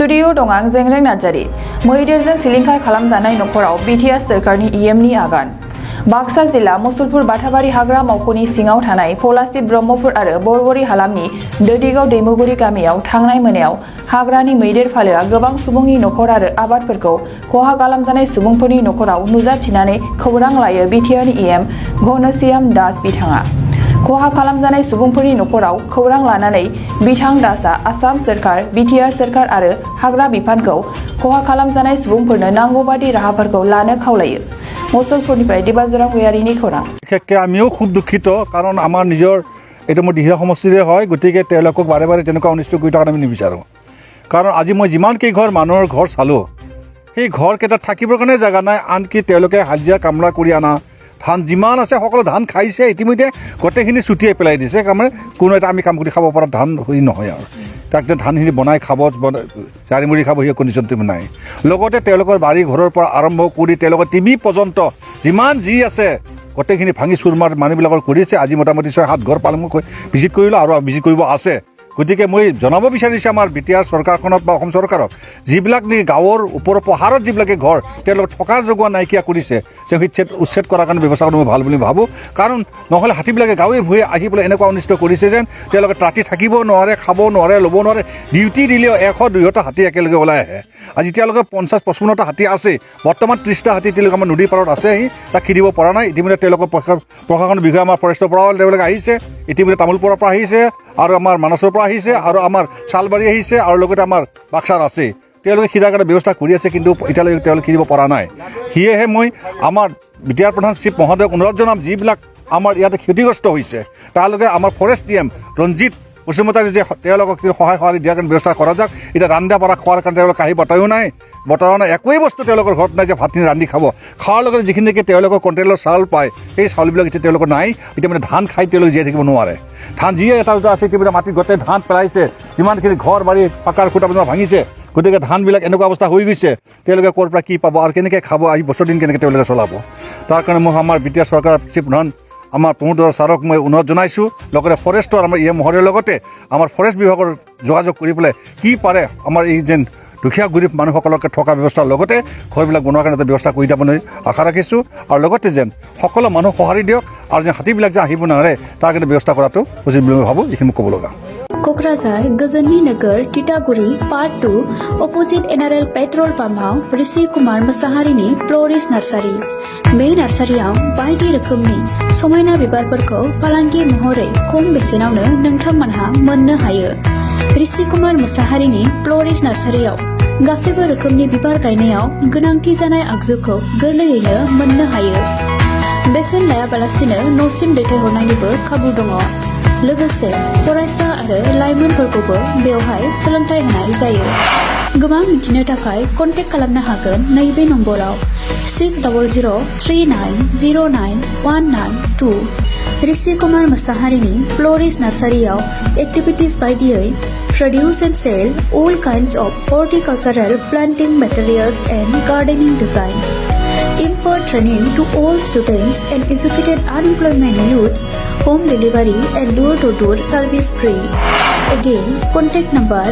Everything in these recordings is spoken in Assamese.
स्टुडिअ दं आं जेंग्रें नार्जारी मैदेरजों सिलिंखार खालामजानाय नखराव बिटिआर सोरखारनि इएमनि आगान बाक्सा जिल्ला मुसलपुर बाथाबारि हाग्रा मावख'नि सिङाव थानाय पलासि ब्रह्मपुर आरो बरबरि हालामनि दोदिगाव दैमुगुरि गामियाव थांनाय मोनायाव हाग्रानि मैदेर फालोआ गोबां सुबुंनि नखर आरो आबादफोरखौ खहा खालामजानाय सुबुंफोरनि नखराव नुजाथिनानै खौरां लायो बिटिआरनि इएम घनश्याम दास बिथाङा खहा खालामजानाय सुबुंफोरनि नखराव खौरां लानानै बिथां दासआ आसाम सोरखार बिटिआर सोरखार आरो हाग्रा बिफानखौ खहा खालामजानाय सुबुंफोरनो नांगौ बादि राहाफोरखौ लानो खावलायो मुसलपुरनिफ्राय दिबाजरा भुयारिनि खौरां বিশেষকৈ আমিও খুব দুঃখিত কাৰণ আমাৰ নিজৰ এইটো মোৰ দিহিৰা সমষ্টিৰে হয় গতিকে তেওঁলোকক বাৰে বাৰে তেনেকুৱা অনিষ্ট কৰি থকাত আমি নিবিচাৰোঁ কাৰণ আজি মই যিমানকেই ঘৰ মানুহৰ ঘৰ চালোঁ সেই ঘৰকেইটাত থাকিবৰ কাৰণে জেগা নাই আনকি তেওঁলোকে হাজিৰা কামলা কৰি অনা ধান যিমান আছে সকলো ধান খাইছে ইতিমধ্যে গোটেইখিনি ছুটিয়াই পেলাই দিছে তাৰমানে কোনো এটা আমি কাম কৰি খাব পৰা ধান হৈ নহয় আৰু তাক ধানখিনি বনাই খাব জাৰি মুৰি খাব সেই কণ্ডিশ্যনটো নাই লগতে তেওঁলোকৰ বাৰী ঘৰৰ পৰা আৰম্ভ কৰি তেওঁলোকৰ টিভি পৰ্যন্ত যিমান যি আছে গোটেইখিনি ভাঙি চুৰমাৰ মানুহবিলাকৰ কৰিছে আজি মোটামুটি 6-7 ঘৰ পালন ভিজিট কৰিলোঁ আৰু ভিজিট কৰিব আছে গতিকে মই জনাব বিচাৰিছোঁ আমাৰ বিটিআৰ চৰকাৰখনক বা অসম চৰকাৰক যিবিলাক গাঁৱৰ ওপৰৰ পাহাৰত যিবিলাকে ঘৰ তেওঁলোকক থকা যোগোৱা নাইকিয়া কৰিছে তেওঁ উচ্ছেদ কৰাৰ কাৰণে ব্যৱস্থা কৰাটো মই ভাল বুলি ভাবোঁ কাৰণ নহ'লে হাতীবিলাকে গাঁৱে ভূঞে আহি পেলাই এনেকুৱা অনিষ্ট কৰিছে যেন তেওঁলোকে ৰাতি থাকিব নোৱাৰে খাব নোৱাৰে ল'ব নোৱাৰে ডিউটি দিলেও 100-200টা হাতী একেলগে ওলাই আহে আজি তেওঁলোকে 50-55টা হাতী আছে বৰ্তমান 30টা হাতী তেওঁলোকে আমাৰ নদীৰ পাৰত আছে আহি তাক খেদিব পৰা নাই ইতিমধ্যে তেওঁলোকৰ প্ৰশাসনৰ বিষয়ে আমাৰ ফৰেষ্টৰ পৰাও তেওঁলোকে আহিছে ইতিমধ্যে তামোলপুৰৰ পৰা আহিছে আৰু আমাৰ মানসৰ পৰা আহিছে আৰু আমাৰ চালবাৰী আহিছে আৰু লগতে আমাৰ বাক্সাৰ আছে তেওঁলোকে খিৰাৰ কাৰণে ব্যৱস্থা কৰি আছে কিন্তু এতিয়ালৈকে তেওঁলোকে খেদিব পৰা নাই সেয়েহে মই আমাৰ বিটিআৰ প্ৰধান শ্ৰী মহোদয়ক অনুৰোধ জনাম যিবিলাক আমাৰ ইয়াতে ক্ষতিগ্ৰস্ত হৈছে তেওঁলোকে আমাৰ ফৰেষ্ট ডিএম ৰঞ্জিত বসুমতাৰী যে তেওঁলোকক সহায় দিয়াৰ কাৰণে ব্যৱস্থা কৰা যাওক এতিয়া ৰান্ধা বঢ়া খোৱাৰ কাৰণে তেওঁলোকে আহি বতায়ো নাই একোৱেই বস্তু তেওঁলোকৰ ঘৰত নাই যে ভাতখিনি ৰান্ধি খাব খোৱাৰ লগতে যিখিনি তেওঁলোকৰ কণ্ট্ৰলৰ চাউল পায় সেই চাউলবিলাক এতিয়া তেওঁলোকৰ নাই এতিয়া মানে ধান খাই তেওঁলোকে জীয়াই থাকিব নোৱাৰে ধান যিয়ে এটা দুটা আছে এতিয়া মাটিত গোটেই ধান পেলাইছে যিমানখিনি ঘৰ বাৰী পাকাৰ খুটা ভাঙিছে গতিকে ধানবিলাক এনেকুৱা অৱস্থা হৈ গৈছে তেওঁলোকে ক'ৰ পৰা কি পাব আৰু কেনেকৈ খাব আহি বছৰ দিন কেনেকৈ তেওঁলোকে চলাব তাৰ কাৰণে মই আমাৰ বিটিআৰ চৰকাৰ চিফ প্ৰধান আমাৰ প্ৰমোদৰ ছাৰক মই অনুৰোধ জনাইছোঁ লগতে ফৰেষ্টৰ আমাৰ ইএম মহোদয়ৰ লগতে আমাৰ ফৰেষ্ট বিভাগৰ যোগাযোগ কৰি পেলাই কি পাৰে আমাৰ এই যেন দুখীয়া গৰীব মানুহসকলকে থকা ব্যৱস্থাৰ লগতে ঘৰবিলাক বনোৱাৰ কাৰণে এটা ব্যৱস্থা কৰি দিবলৈ আশা ৰাখিছোঁ আৰু লগতে যেন সকলো মানুহ সঁহাৰি দিয়ক আৰু যেন হাতীবিলাক যে আহিব নোৱাৰে তাৰ কাৰণে ব্যৱস্থা কৰাটো উচিত বুলি মই ভাবোঁ এইখিনি ক'ব লগা क'क्राझार गोजोननि नोगोर Titaguri part 2 opposite NRL petrol पाम्पआव Rishi Kumar मोसाहारिनि फ्ल'रिस्ट nursery बे नार्सारियाव बायदि रोखोमनि समायना बिबारफोरखौ फालांगि महरै खम बेसेनावनो नोंथांमोनहा मोननो हायो ऋषि कुमार मोसाहारिनि फ्ल'रिस्ट नार्सारियाव गासैबो रोखोमनि बिबार गायनायाव गोनांथि जानाय आगजुखौ गोरलैयैनो मोननो हायो बेसेन लायाबालासिनो न'सिम दैथायहरनायनिबो खाबु दङ लोगोसे फरायसा आरो लाइमोनफोरखौबो बेवहाय सोलोंथाय होनाय जायो गोबां मिथिनो थाखाय कन्टेक्ट खालामनो हागोन नैबे नम्बराव 6009091992 ऋषि कुमार मोसाहारिनि फ्ल'रिस्ट नार्सारियाव एक्टिभिटिज बायदियै produce and sell all kinds of horticultural planting materials and gardening design impart training to all students and educated unemployment youths home delivery and door-to-door service free again contact number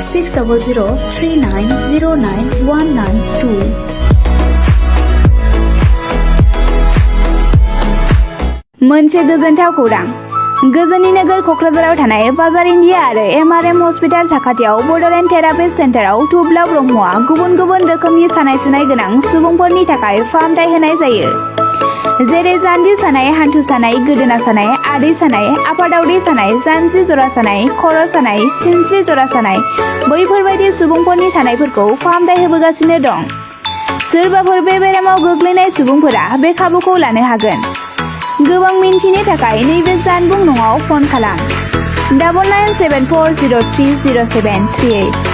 6003909192 मोनसे गोजोनथाव खौरां गोजोननि नोगोर क'क्राझाराव थानाय बाजार इन्डिया आरो एमआरएम हस्पिटाल साखाथियाव बड'लेण्ड थेरापि सेन्टाराव थुब्ला ब्रह्मआ गुबुन गुबुन रोखोमनि सानाय सुनाय गोनां सुबुंफोरनि थाखाय फाहामथाय होनाय जायो जेरै जान्जि सानाय हान्थु सानाय गोदोना सानाय आदै सानाय आफादावदै सानाय जानजि जरा सानाय खर' सानाय सिनस्रि जरा सानाय बैफोरबायदि सुबुंफोरनि सानायफोरखौ फाहामथाय होबोगासिनो दं सोरबाफोर बे बेरामाव गोग्लैनाय सुबुंफोरा बे खाबुखौ लानो हागोन गोबां मिन्थिनो थाखाय नैबे जानबुं नङाव फन खालाम 9974030738